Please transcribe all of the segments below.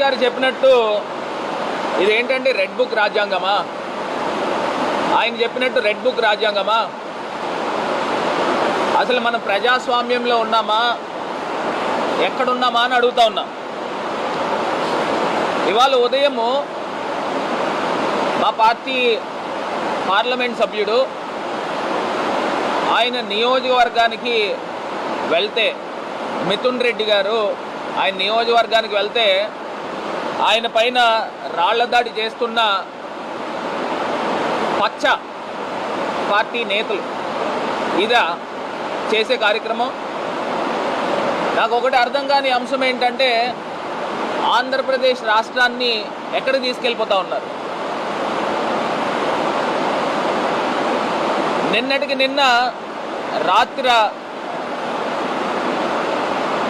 గారు చెప్పినట్టు ఇదేంటంటే రెడ్ బుక్ రాజ్యాంగమా? ఆయన చెప్పినట్టు రెడ్ బుక్ రాజ్యాంగమా? అసలు మనం ప్రజాస్వామ్యంలో ఉన్నామా, ఎక్కడున్నామా అని అడుగుతా ఉన్నా. ఇవాళ ఉదయము మా పార్టీ పార్లమెంట్ సభ్యుడు ఆయన నియోజకవర్గానికి వెళ్తే, మిథున్ రెడ్డి గారు ఆయన నియోజకవర్గానికి వెళ్తే ఆయన పైన రాళ్ల దాడి చేస్తున్న పచ్చ పార్టీ నేతలు ఇదా చేసే కార్యక్రమం? నాకు ఒకటి అర్థం కాని అంశం ఏంటంటే ఆంధ్రప్రదేశ్ రాష్ట్రాన్ని ఎక్కడికి తీసుకెళ్ళిపోతా ఉన్నారు? నిన్నటికి నిన్న రాత్రి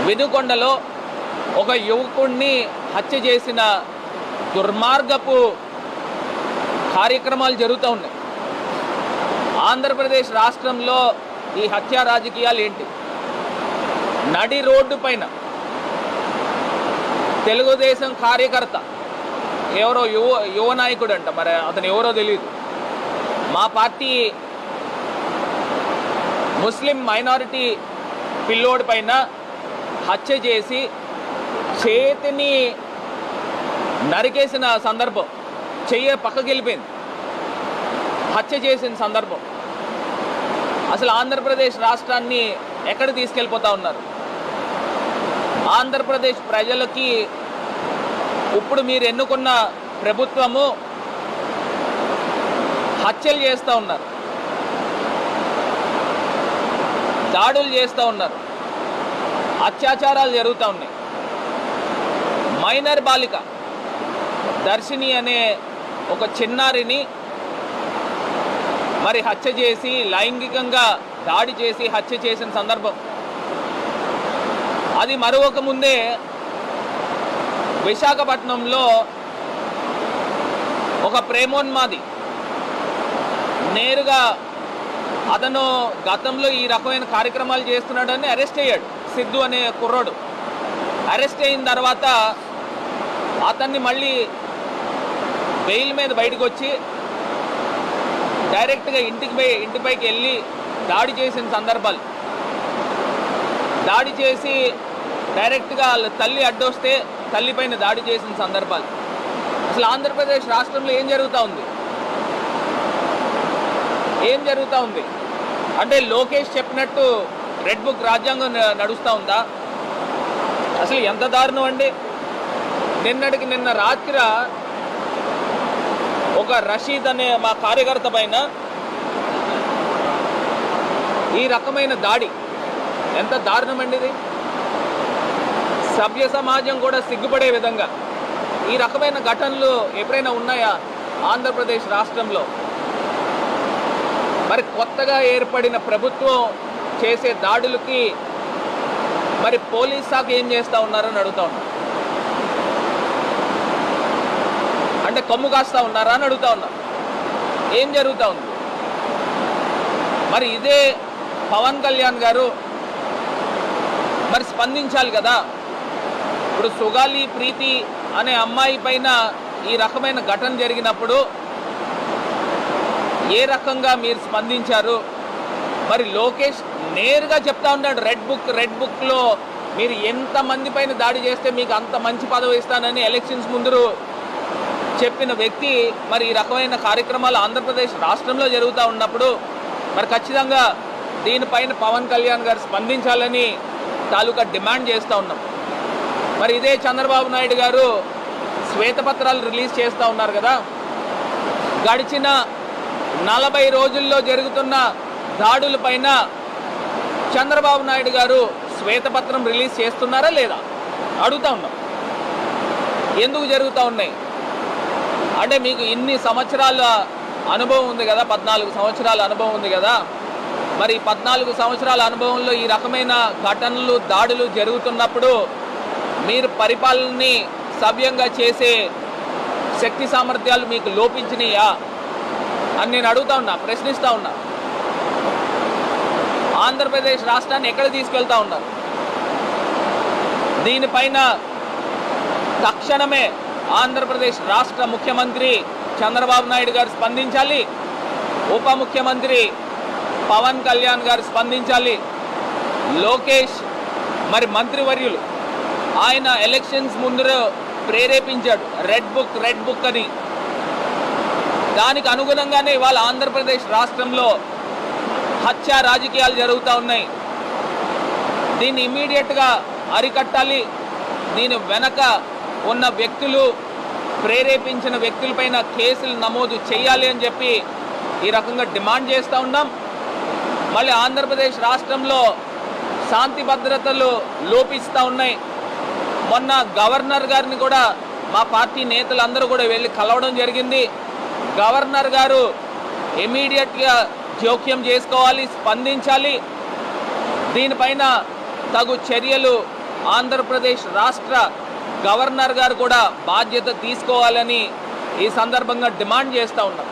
వినుకొండలో ఒక యువకుడిని హత్య చేసిన దుర్మార్గపు కార్యక్రమాలు జరుగుతూ ఉన్నాయి. ఆంధ్రప్రదేశ్ రాష్ట్రంలో ఈ హత్యా రాజకీయాలు ఏంటి? నడి రోడ్డు పైన తెలుగుదేశం కార్యకర్త ఎవరో యువ నాయకుడు అంట, మరి అతను ఎవరో తెలియదు, మా పార్టీ ముస్లిం మైనారిటీ పిల్లోడి పైన హత్య చేసి చేతిని నరికేసిన సందర్భం, చెయ్యి పక్కకి వెళ్ళిపోయింది, హత్య చేసిన సందర్భం. అసలు ఆంధ్రప్రదేశ్ రాష్ట్రాన్ని ఎక్కడ తీసుకెళ్ళిపోతా ఉన్నారు? ఆంధ్రప్రదేశ్ ప్రజలకి ఇప్పుడు మీరు ఎన్నుకున్న ప్రభుత్వము హత్యలు చేస్తూ ఉన్నారు, దాడులు చేస్తూ ఉన్నారు, అత్యాచారాలు జరుగుతూ ఉన్నాయి. మైనర్ బాలిక దర్శిని అనే ఒక చిన్నారిని మరి హత్య చేసి, లైంగికంగా దాడి చేసి హత్య చేసిన సందర్భం. అది మరొక ముందే విశాఖపట్నంలో ఒక ప్రేమోన్మాది నేరుగా అతను గతంలో ఈ రకమైన కార్యక్రమాలు చేస్తున్నాడని అరెస్ట్ అయ్యాడు. సిద్ధు అనే కుర్రోడు అరెస్ట్ అయిన తర్వాత అతన్ని మళ్ళీ బెయిల్ మీద బయటకు వచ్చి డైరెక్ట్గా ఇంటిపైకి వెళ్ళి దాడి చేసిన సందర్భాలు, దాడి చేసి డైరెక్ట్గా వాళ్ళ తల్లి అడ్డొస్తే తల్లిపైన దాడి చేసిన సందర్భాలు. అసలు ఆంధ్రప్రదేశ్ రాష్ట్రంలో ఏం జరుగుతూ ఉంది? ఏం జరుగుతూ ఉంది అంటే లోకేష్ చెప్పినట్టు రెడ్ బుక్ రాజ్యాంగం నడుస్తూ ఉందా? అసలు ఎంత దారుణం అండి. నిన్నటికి నిన్న రాత్రి ఒక రషీద్ అనే మా కార్యకర్త పైన ఈ రకమైన దాడి ఎంత దారుణం అండి ఇది. సభ్య సమాజం కూడా సిగ్గుపడే విధంగా ఈ రకమైన ఘటనలు ఎప్పుడైనా ఉన్నాయా ఆంధ్రప్రదేశ్ రాష్ట్రంలో? మరి కొత్తగా ఏర్పడిన ప్రభుత్వం చేసే దాడులకి మరి పోలీస్ శాఖ ఏం చేస్తూ ఉన్నారని అడుగుతా ఉన్నా. అంటే కొమ్ము కాస్తా ఉన్నారా అని అడుగుతా ఉన్నా. ఏం జరుగుతూ ఉంది? మరి ఇదే పవన్ కళ్యాణ్ గారు మరి స్పందించాలి కదా. ఇప్పుడు సుగాలి ప్రీతి అనే అమ్మాయి పైన ఈ రకమైన ఘటన జరిగినప్పుడు ఏ రకంగా మీరు స్పందించారు? మరి లోకేష్ నేరుగా చెప్తా ఉన్నాడు, రెడ్ బుక్లో మీరు ఎంతమంది పైన దాడి చేస్తే మీకు అంత మంచి పదవి ఇస్తానని ఎలక్షన్స్ ముందు చెప్పిన వ్యక్తి మరి ఈ రకమైన కార్యక్రమాలు ఆంధ్రప్రదేశ్ రాష్ట్రంలో జరుగుతూ ఉన్నప్పుడు మరి ఖచ్చితంగా దీనిపైన పవన్ కళ్యాణ్ గారు స్పందించాలని తాలూకా డిమాండ్ చేస్తూ ఉన్నాం. మరి ఇదే చంద్రబాబు నాయుడు గారు శ్వేతపత్రాలు రిలీజ్ చేస్తూ ఉన్నారు కదా. గడిచిన 40 రోజుల్లో జరుగుతున్న దాడుల పైన చంద్రబాబు నాయుడు గారు శ్వేతపత్రం రిలీజ్ చేస్తున్నారా లేదా అడుగుతా ఉన్నాం. ఎందుకు జరుగుతూ ఉన్నాయి అంటే మీకు ఇన్ని సంవత్సరాల అనుభవం ఉంది కదా, 14 సంవత్సరాల అనుభవం ఉంది కదా. మరి 14 సంవత్సరాల అనుభవంలో ఈ రకమైన ఘటనలు, దాడులు జరుగుతున్నప్పుడు మీరు పరిపాలనని సవ్యంగా చేసే శక్తి సామర్థ్యాలు మీకు లోపించినాయా అని నేను అడుగుతా ఉన్నా, ప్రశ్నిస్తూ ఉన్నా. ఆంధ్రప్రదేశ్ రాష్ట్రాన్ని ఎక్కడ తీసుకెళ్తా ఉన్నారు? దీనిపైన తక్షణమే ఆంధ్రప్రదేశ్ రాష్ట్ర ముఖ్యమంత్రి చంద్రబాబు నాయుడు గారు స్పందించాలి, ఉప ముఖ్యమంత్రి పవన్ కళ్యాణ్ గారు స్పందించాలి, లోకేష్ మరి మంత్రివర్యులు ఆయన ఎలక్షన్స్ ముందు ప్రేరేపించాడు రెడ్ బుక్ అని. దానికి అనుగుణంగానే ఇవాళ ఆంధ్రప్రదేశ్ రాష్ట్రంలో హత్య రాజకీయాలు జరుగుతూ ఉన్నాయి. దీన్ని ఇమ్మీడియట్గా అరికట్టాలి. దీని వెనక ఉన్న వ్యక్తులు, ప్రేరేపించిన వ్యక్తులపైన కేసులు నమోదు చేయాలి అని చెప్పి ఈ రకంగా డిమాండ్ చేస్తూ ఉన్నాం. మళ్ళీ ఆంధ్రప్రదేశ్ రాష్ట్రంలో శాంతి భద్రతలు లోపిస్తూ ఉన్నాయి. మొన్న గవర్నర్ గారిని కూడా మా పార్టీ నేతలందరూ కూడా వెళ్ళి కలవడం జరిగింది. గవర్నర్ గారు ఇమీడియట్గా జోక్యం చేసుకోవాలి, స్పందించాలి. దీనిపైన తగు చర్యలు ఆంధ్రప్రదేశ్ రాష్ట్ర గవర్నర్ గారు కూడా బాధ్యత తీసుకోవాలని ఈ సందర్భంగా డిమాండ్ చేస్తూ ఉన్నాం.